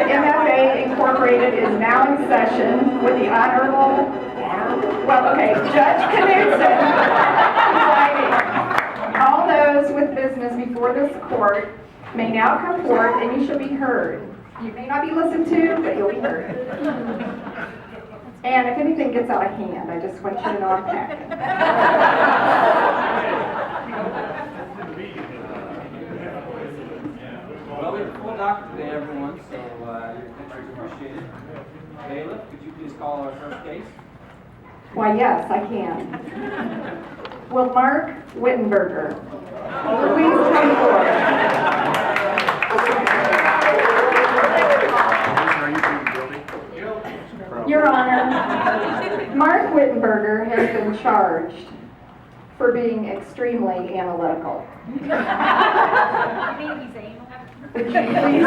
MFA Incorporated is now in session with the Honorable, Judge Knudsen presiding. All those with business before this court may now come forth and you shall be heard. You may not be listened to, but you'll be heard. And if anything gets out of hand, I just want you to know I'm packing. Well, we have a full docket today, everyone, so your attention is appreciated. Bailiff, could you please call our first case? Why, yes, I can. Will Mark Wittenberger please come forward? Your Honor, Mark Wittenberger has been charged for being extremely analytical. Would you please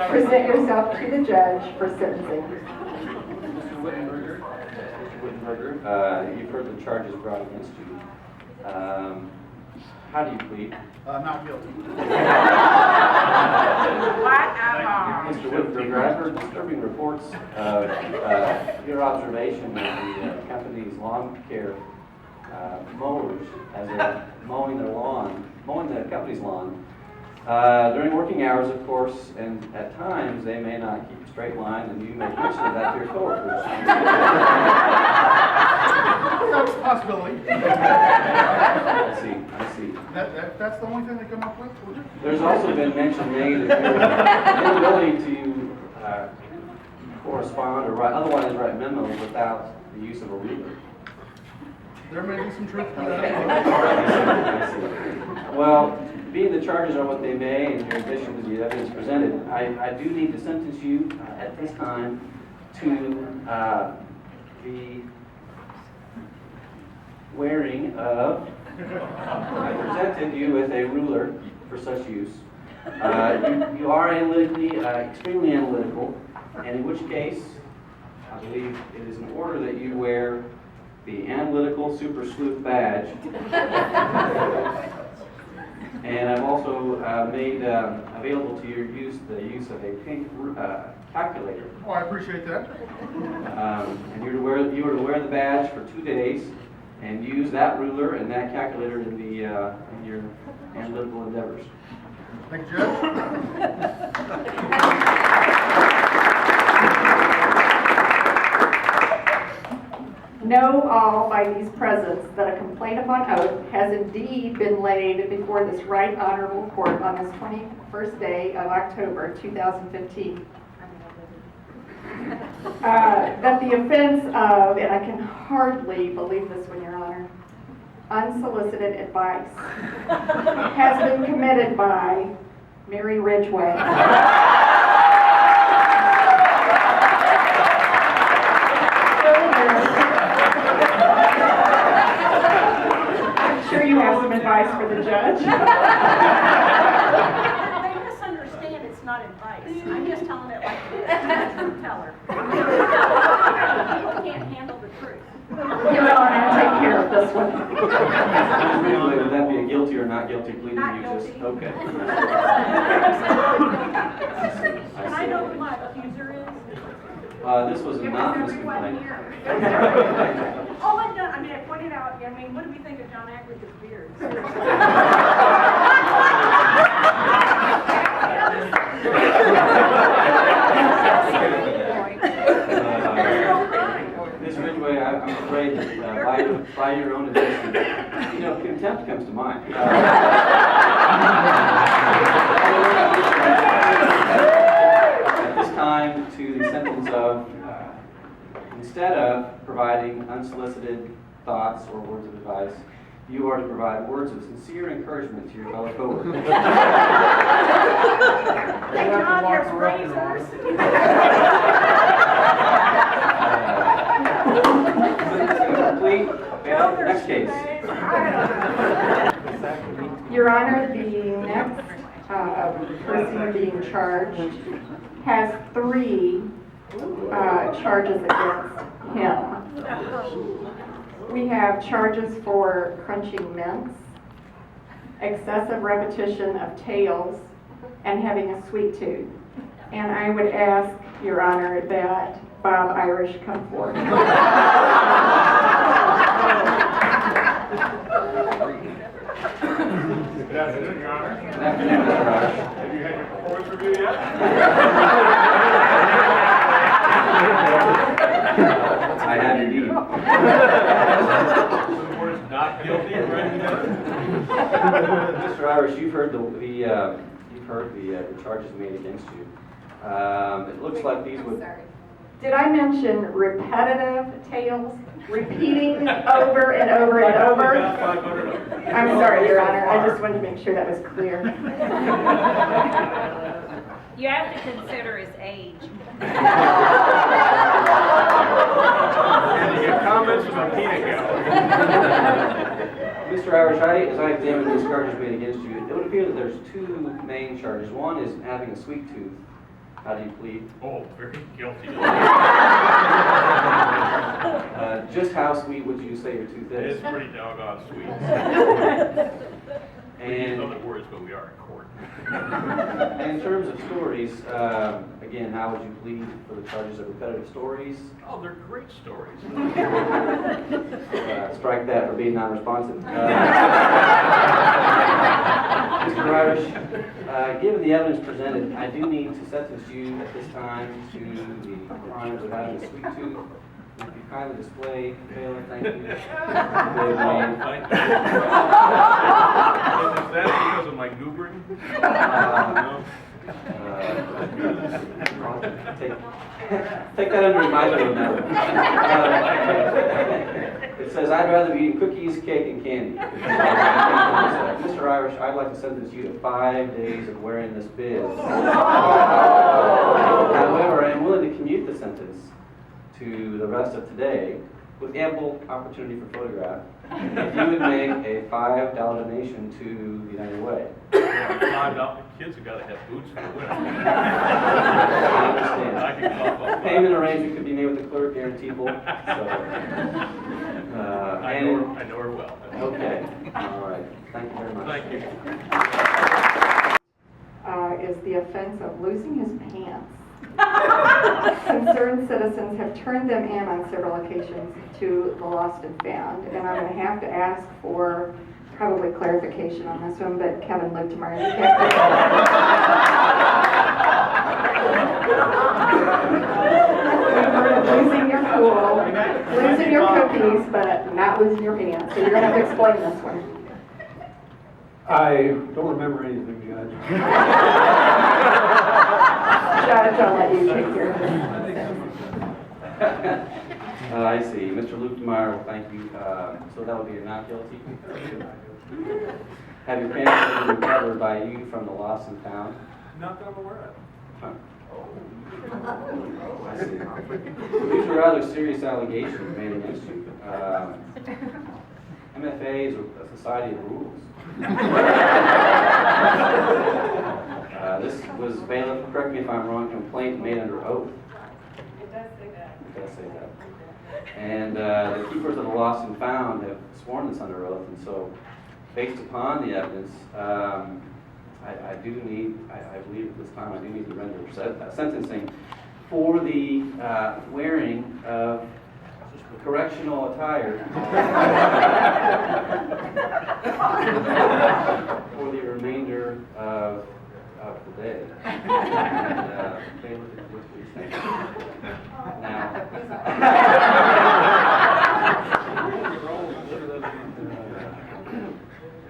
present yourself to the judge for sentencing? Mr. Wittenberger, you've heard the charges brought against you. How do you plead? Not guilty. Mr. Wittenberger, I've heard disturbing reports of your observation of the company's lawn care mowers as they're mowing their lawn, mowing the company's lawn. During working hours, of course, and at times they may not keep a straight line, and you make mention of that to your coworkers. That's a possibility. I see. That's the only thing they come up with? There's also been mention made of your inability to correspond or otherwise write memos without the use of a ruler. There may be some truth to that. I see. Well, being the charges are what they may, and in addition to the evidence presented, I do need to sentence you at this time to the wearing of, I presented you with a ruler for such use. You are analytically, extremely analytical, and in which case, I believe it is in order that you wear the Analytical Super Sleuth badge. And I've also made available to your use the use of a pink calculator. Oh, I appreciate that. And you are to wear the badge for 2 days and use that ruler and that calculator in your analytical endeavors. Thank you, Judge. Know all by these presents that a complaint upon oath has indeed been laid before this right honorable court on this 21st day of October 2015. That the offense of, and I can hardly believe this one, Your Honor, unsolicited advice has been committed by Mary Ridgway. You have some advice for the judge. They misunderstand it's not advice. I'm just telling it like it is. I'm a truth teller. People can't handle the truth. Your Honor, take care of this one. Would that be a guilty or not guilty plea? Not You guilty. just okay. Can I know who my accuser is? This was a anonymous complaint. Oh, I pointed out, what do we think of John Ackridge's beard? Ms. Ridgway, I'm afraid that by your own admission, contempt comes to mind. At this time, to the sentence of, instead of providing unsolicited thoughts or words of advice, you are to provide words of sincere encouragement to your fellow coworkers. Hey, John, there's razors. Complete. Next case. Your Honor, the next person being charged has 3 charges against him. We have charges for crunching mints, excessive repetition of tales, and having a sweet tooth. And I would ask, Your Honor, that Bob Irish come forward. Good afternoon, Your Honor. Good afternoon, Mr. Irish. Have you had your performance review yet? I have indeed. The board is not guilty of writing that? Mr. Irish, you've heard the charges made against you. It looks like these would. Did I mention repetitive tales? Repeating over and over and over? I'm sorry, Your Honor, I just wanted to make sure that was clear. You have to consider his age. Any comments from the peanut gallery? Mr. Irish, as I examined these charges made against you, it would appear that there's two main charges. One is having a sweet tooth. How do you plead? Oh, very guilty. Just how sweet would you say your tooth is? It's pretty doggone sweet. We use And other words, but we are in court. in terms of stories, again, how would you plead for the charges of repetitive stories? Oh, they're great stories. Strike that for being non-responsive. Mr. Irish, given the evidence presented, I do need to sentence you at this time to the crimes of having a sweet tooth. If you kindly display, Bailiff, thank you. Oh, thank you. Is that because of my goobering? No. Take that under advisement on that one. It says, I'd rather be eating cookies, cake, and candy. Mr. Irish, I'd like to sentence you to 5 days of wearing this biz. However, I am willing to commute the sentence to the rest of today with ample opportunity for photograph if you would make a $5 donation to the United Way. $5. Kids have got to have boots for the winter. I understand. I can cough up. Payment arrangement could be made with the clerk, guaranteeable. So, I know her well. okay, all right. Thank you very much. Thank you. Is the offense of losing his pants. Concerned citizens have turned them in on several occasions to the lost and found, and I'm going to have to ask for probably clarification on this one, but Kevin lived tomorrow. Losing your cool, losing your cookies, but not losing your pants. So you're going to have to explain this one. I don't remember anything, Judge. Judge, I'll let you take care of this. I see. Mr. Lukemeyer, well, thank you. So that would be a not guilty? Have your pants been recovered by you from the lost and found? Not that I'm aware of. Huh. I see. These are rather serious allegations made against you. MFA is a society of rules. This was, bailiff, correct me if I'm wrong, complaint made under oath. It does say that. It does say that. And the keepers of the lost and found have sworn this under oath, and so based upon the evidence, I believe at this time I do need to render sentencing for the wearing of correctional attire for the remainder of the day. And, bailiff, if you would please, thank you. Now,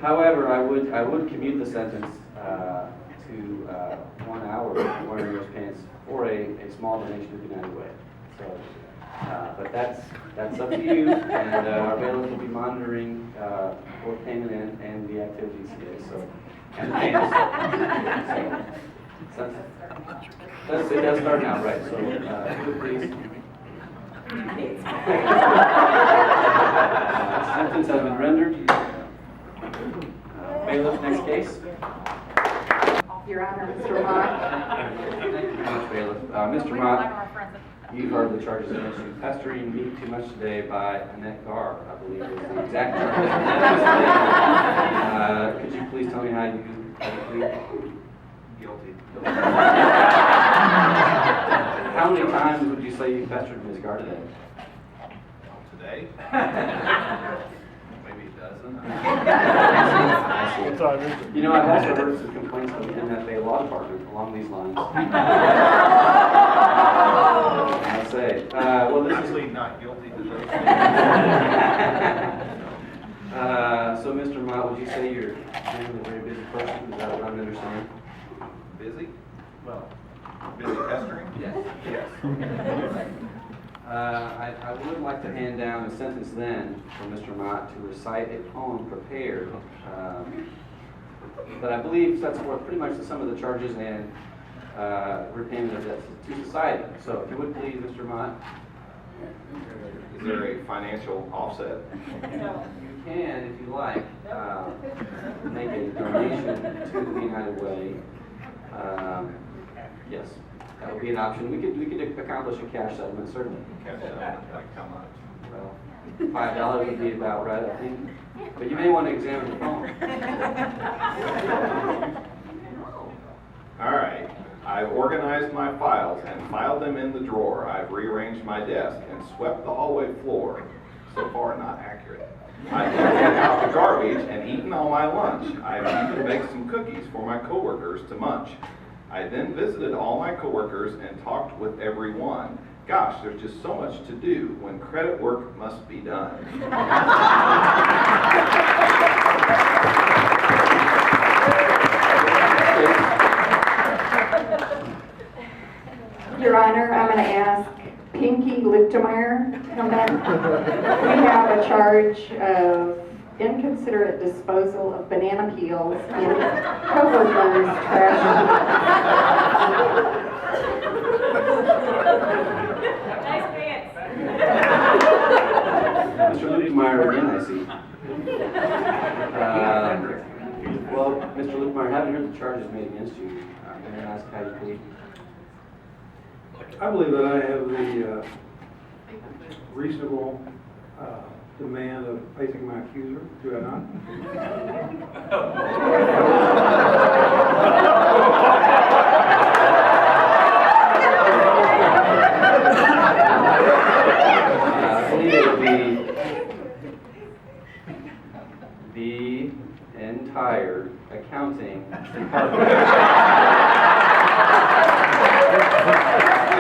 however, I would commute the sentence to 1 hour wearing those pants for a small donation to the United Way. So, but that's up to you, and our bailiff will be monitoring both payment and the activities today. So, and the payments. So, it does start now, right? So, please. Sentence has been rendered. Bailiff, next case. Your Honor, Mr. Mott. Thank you very much, Bailiff. Mr. Mott, you've heard the charges against you. Pestering me too much today by Annette Garr, I believe is the exact charge. Could you please tell me how you plead? Guilty. many times would you say you pestered Ms. Gar today? Today? Maybe a dozen. You know, I've also heard some complaints from the MFA law department along these lines. I say, well, this is. Actually, not guilty to those. So, Mr. Mott, would you say you're generally a very busy person? Is that what I'm understanding? Busy? Well, busy pestering? Yes. Yes. I would like to hand down a sentence then for Mr. Mott to recite a poem prepared that I believe sets forth pretty much the sum of the charges and repayment of debts to society. So, if you would please, Mr. Mott. Is there a financial offset? You can, if you like, make a donation to the United Way. Yes, that would be an option. We could accomplish a cash settlement, certainly. Cash out, like how much? Well, $5 would be about right, I think. But you may want to examine the phone. All right. I've organized my files and filed them in the drawer. I've rearranged my desk and swept the hallway floor. So far, not accurate. I've emptied out the garbage and eaten all my lunch. I've even baked some cookies for my coworkers to munch. I then visited all my coworkers and talked with everyone. Gosh, there's just so much to do when credit work must be done. Your Honor, I'm going to ask Pinky Lichtenmeyer to come back. We have a charge of inconsiderate disposal of banana peels in coworkers' trash. Nice pants. Mr. Lichtenmeyer again, I see. Well, Mr. Lichtenmeyer, having heard the charges made against you, may I ask how you plead? I believe that I have the reasonable demand of facing my accuser, do I not? I believe it would be the entire accounting department.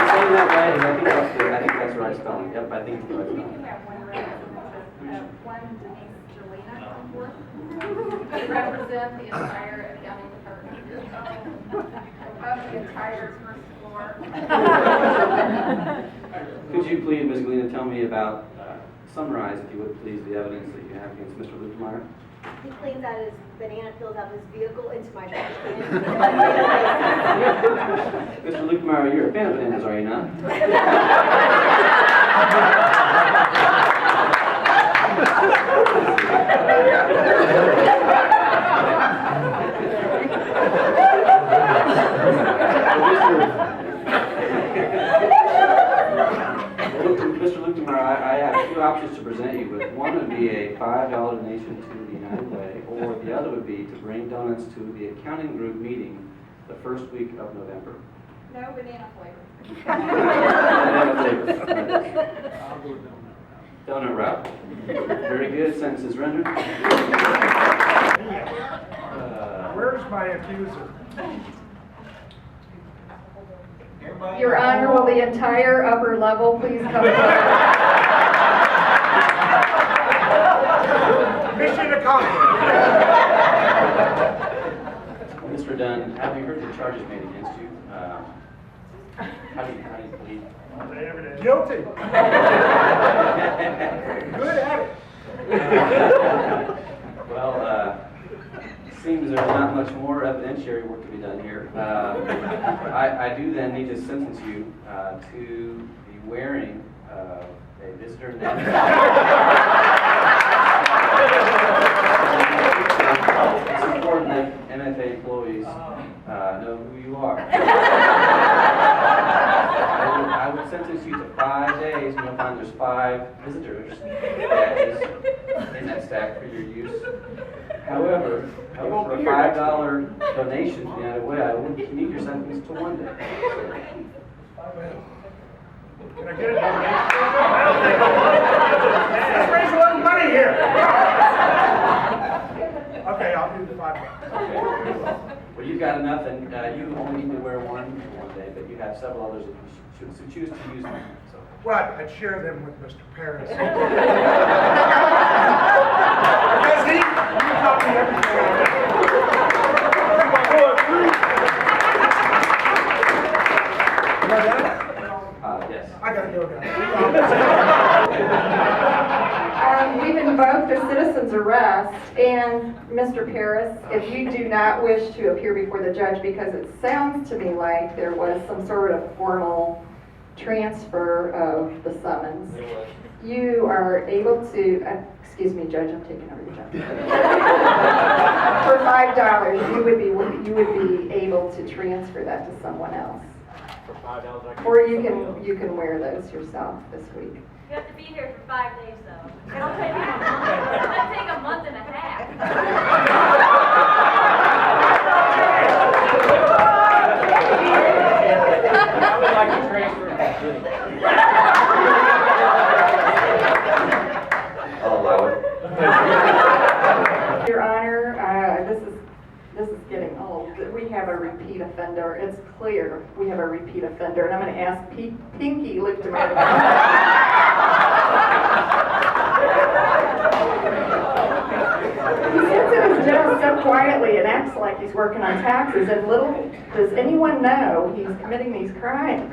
Saying that right, and I think that's the right spelling. Yep, I think it's the right We do spelling. have one representative, one Denise Jelena on board, to represent the entire accounting department. Of the entire first floor. Could you please, Ms. Galena, tell me about, summarize, if you would please, the evidence that you have against Mr. Lichtenmeyer? He claims that his banana peels out of his vehicle into my trash can. Mr. Lichtenmeyer, you're a fan of bananas, are you not? Mr. Lichtenmeyer, I have two options to present you with. One would be a $5 donation to the United Way, or the other would be to bring donuts to the accounting group meeting the first week of November. No banana flavor. Banana flavor. Donut route. Very good. Sentence is rendered. Where's my accuser? Your Honor, will the entire upper level please come forward? Mission accomplished. Mr. Dunn, having heard the charges made against you, how do you plead? Guilty. Good at it. Well, seems there's not much more evidentiary work to be done here. I do then need to sentence you to the wearing of a visitor name. Subordinate MFA employees know who you are. I would sentence you to 5 days, and you'll find there's 5 visitors badges in that stack for your use. However, for a $5 donation to the United Way, I would commute your sentence to 1 day. Can I get a donation? I don't think let's raise a little money here. Okay, I'll do the $5. Okay. Well, you've got enough, and you only need to wear one day, but you have several others if you should choose to use them. So. Well, I'd share them with Mr. Paris. Because he taught me everything I know. Yes. I gotta go, guys. We've invoked a citizen's arrest, and Mr. Paris, if you do not wish to appear before the judge, because it sounds to me like there was some sort of formal transfer of the summons, you are able to, excuse me, Judge, I'm taking over your job. For $5, you would be able to transfer that to someone else. For $5, Or you can wear those yourself this week. You have to be here for 5 days, though. It'll take a month and a half. I would like to transfer. I'll allow it. Your Honor, this is getting old. We have a repeat offender. It's clear we have a repeat offender, and I'm going to ask Pinky Lichtenberg. He sits in his jail so quietly and acts like he's working on taxes, and little does anyone know he's committing these crimes.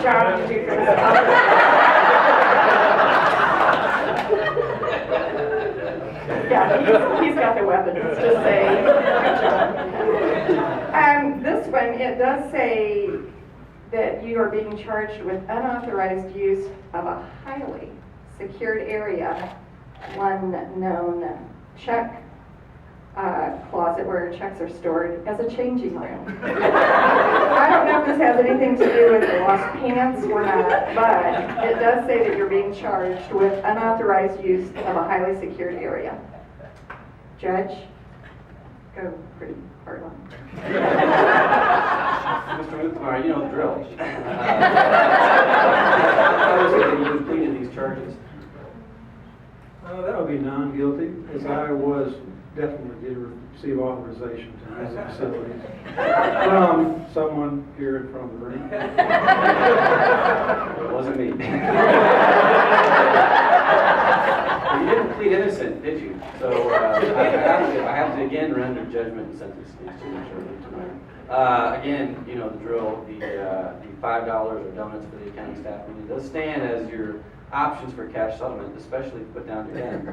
Job to do for this Yeah, he's got the weapons, just saying. This one, it does say that you are being charged with unauthorized use of a highly secured area, one known check closet where checks are stored, as a changing room. I don't know if this has anything to do with the lost pants or not, but it does say that you're being charged with unauthorized use of a highly secured area. Judge, go pretty hard on. Mr. Muthmar, you know the drill. How is it that you completed these charges? That would be non-guilty, as I definitely did receive authorization to use the facilities from someone here in front of the room. It wasn't me. Well, you didn't plead innocent, did you? So I have to again render judgment and sentence against you shortly tonight. Again, you know the drill. The $5 or donuts for the accounting staff meeting does stand as your options for cash settlement, especially if you put down your hand.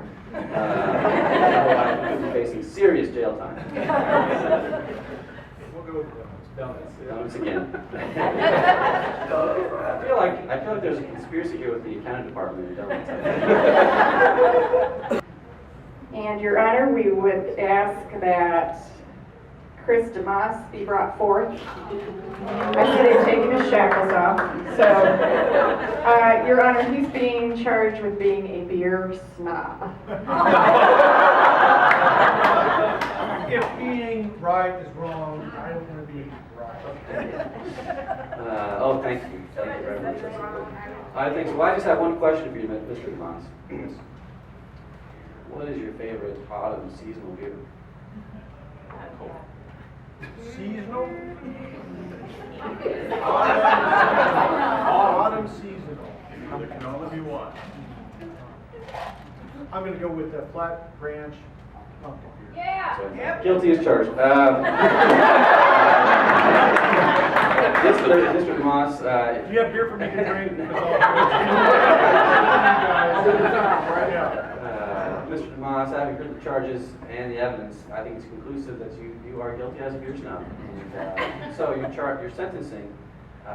Otherwise, you could be facing serious jail time. We'll go with donuts. Donuts again. I feel like there's a conspiracy here with the accounting department and donuts. And Your Honor, we would ask that Chris DeMoss be brought forth. I see they've taken his shackles off. So, Your Honor, he's being charged with being a beer snob. If being right is wrong, I don't want to be right. Thank you. Thank you very much. I think so. Well, I just have one question for you, Mr. DeMoss. What is your favorite autumn seasonal beer? Seasonal? Autumn seasonal. There can only be one. I'm going to go with the Flat Branch pumpkin beer. Yeah. So, guilty as charged. Mr. DeMoss, Do you have beer for me to drink? Mr. DeMoss, having heard the charges and the evidence, I think it's conclusive that you are guilty as a beer snob. And, so your sentencing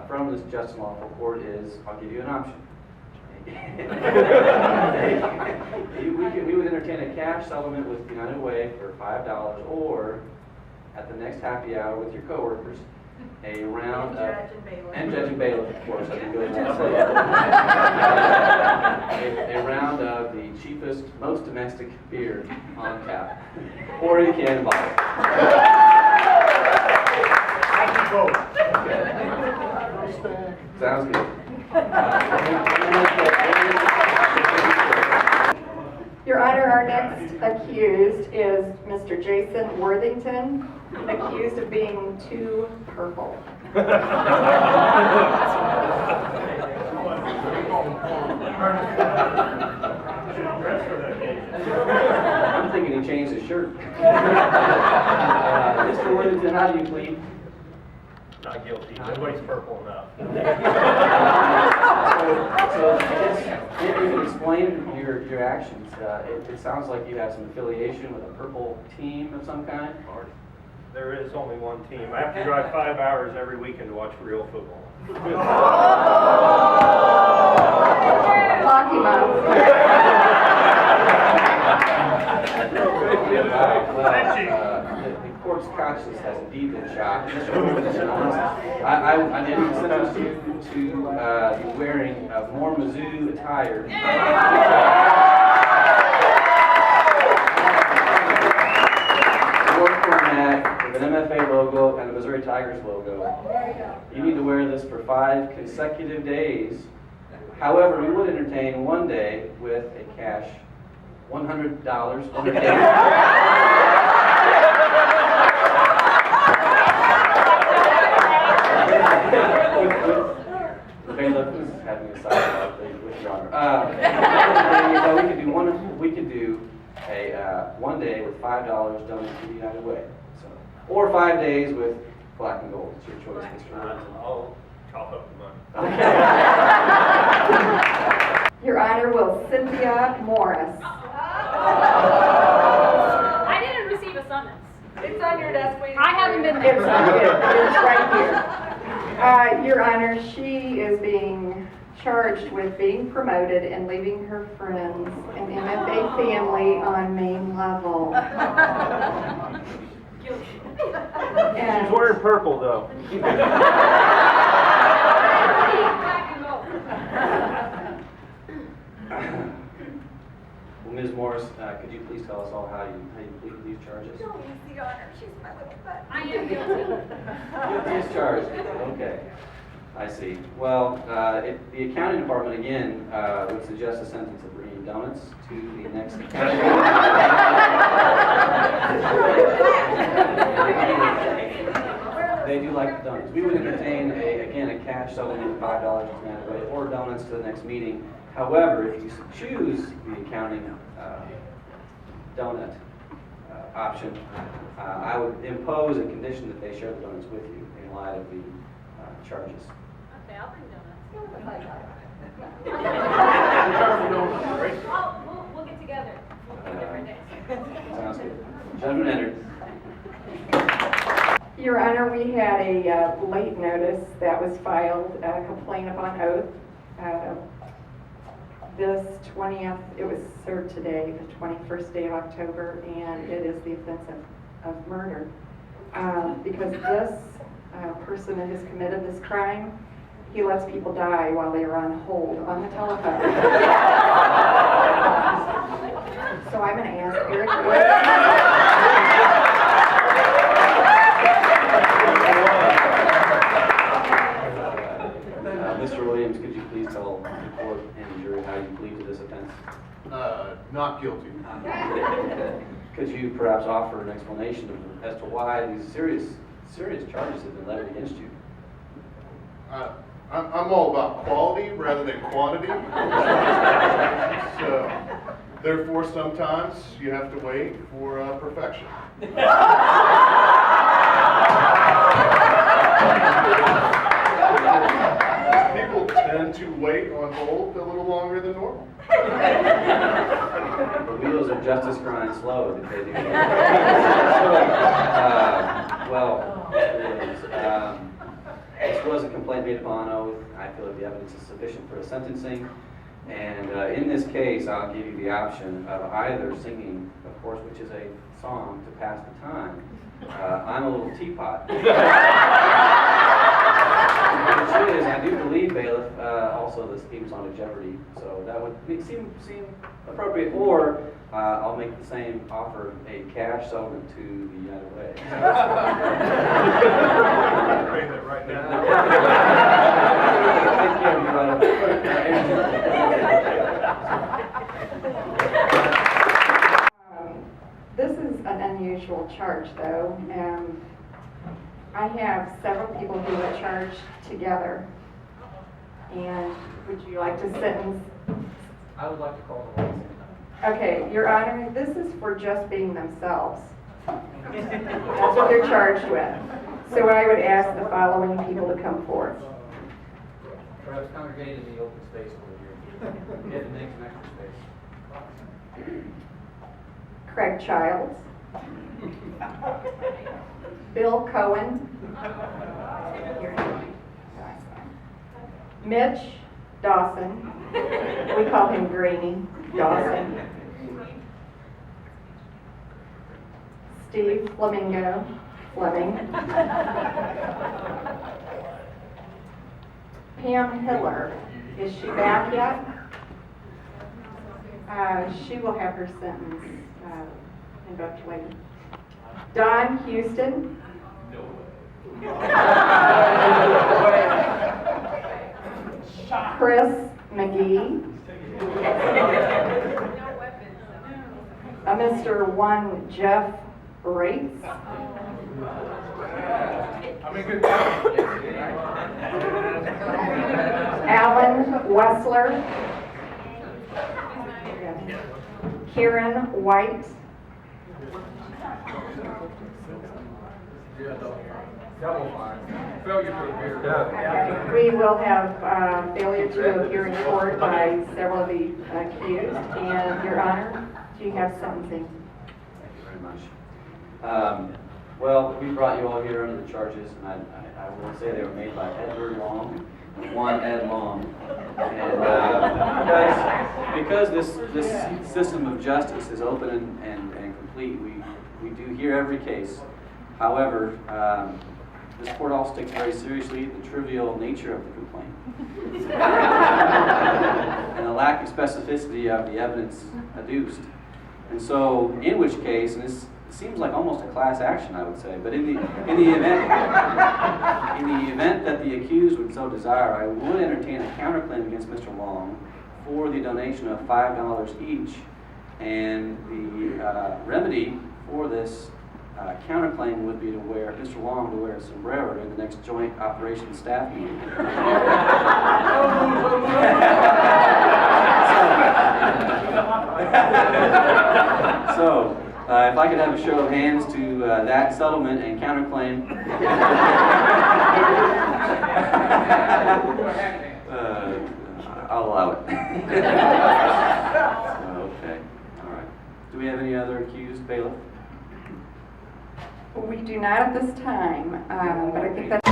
from this just and lawful court is, I'll give you an option. We would entertain a cash settlement with United Way for $5, or at the next happy hour with your coworkers, a round And of... judge and bailiff. And judge and bailiff, of course, I think goes without saying. A round of the cheapest, most domestic beer on tap, or in can bottle. I can vote. Sounds good. Your Honor, our next accused is Mr. Jason Worthington, accused of being too purple. I'm thinking he changed his shirt. Mr. Worthington, how do you plead? Not guilty. Nobody's purple enough. So I guess maybe you can explain your actions. It sounds like you have some affiliation with a purple team of some kind. There is only one team. I have to drive 5 hours every weekend to watch real football. Lock him up. The court's conscience has deep in shock. I didn't sentence you to be wearing more Mizzou attire. War format with an MFA logo and a Missouri Tigers logo. You need to wear this for 5 consecutive days. However, we would entertain one day with a cash $100 on the table. The bailiff is having a side with your Honor. We could do a one day with $5 donated to the United Way. So, or 5 days with black and gold. It's your choice, Mr. Robinson. I'll chop up the money. Your Honor, will Cynthia Morris. I didn't receive a summons. It's on your desk waiting. I haven't been It's there. not here, it's right here. Your Honor, she is being charged with being promoted and leaving her friends and MFA family on main level. She's wearing purple though. Well, Ms. Morris, could you please tell us all how you plead these charges? Don't use the honor, she's my little butt. I am guilty. Guilty as charged. Okay, I see. Well, the accounting department again would suggest a sentence of bringing donuts to the next accounting. They do like the donuts. We would entertain a cash settlement of $5 or donuts to the next meeting. However, if you choose the accounting donut option, I would impose a condition that they share the donuts with you in light of the charges. Okay, I'll bring donuts. We'll get together. We'll pick different days. Sounds good. Judgment entered. Your Honor, we had a late notice that was filed, a complaint upon oath. This 20th, it was served today, the 21st day of October, and it is the offense of murder. Because this person that has committed this crime, he lets people die while they are on hold on the telephone. So I'm going to ask Eric. Mr. Williams, could you please tell the court and the jury how you plead to this offense? Not guilty. Could you perhaps offer an explanation as to why these serious charges have been levied against you? I'm all about quality rather than quantity. So, therefore, sometimes you have to wait for perfection. People tend to wait on hold a little longer than normal. The wheels of justice grind slow, as they do. Well, Mr. Williams, this was a complaint made upon oath. I feel that the evidence is sufficient for a sentencing. And in this case, I'll give you the option of either singing, of course, which is a song to pass the time, I'm a Little Teapot. also the scheme song of Jeopardy, so that would seem appropriate. Or I'll make the same offer, a cash settlement to the United Way. Paying it right now. Take care of you right away. This is an unusual charge, though. I have several people who are charged together. And would you like to sentence? I would like to call the roll. Okay, Your Honor, this is for just being themselves. That's what they're charged with. So I would ask the following people to come forth. Perhaps congregate in the open space over here. Get the next extra space. Craig Childs. Bill Cohen. Mitch Dawson. We call him Greenie Dawson. Steve Flamingo Fleming. Pam Hiller. Is she back yet? She will have her sentence invoked later. Don Houston. Chris McGee. Mr. One Jeff Rates. Alan Wessler. Kieran White. Double fine. Failure to appear. We will have failure to appear in court by several of the accused. And Your Honor, do you have sentencing? Thank you very much. Well, we brought you all here under the charges, and I will say they were made by Edward Long, one Ed Long. And because this system of justice is open and complete, we do hear every case. However, this court also takes very seriously the trivial nature of the complaint and the lack of specificity of the evidence adduced. And so, in which case, and this seems like almost a class action, I would say, but in the event that the accused would so desire, I would entertain a counterclaim against Mr. Long for the donation of $5 each, and the remedy for this counterclaim would be to wear Mr. Long to wear a sombrero during the next joint operations staff meeting. So, if I could have a show of hands to that settlement and counterclaim. I'll allow it. Okay, all right. Do we have any other accused, bailiff? We do not at this time, but I think that's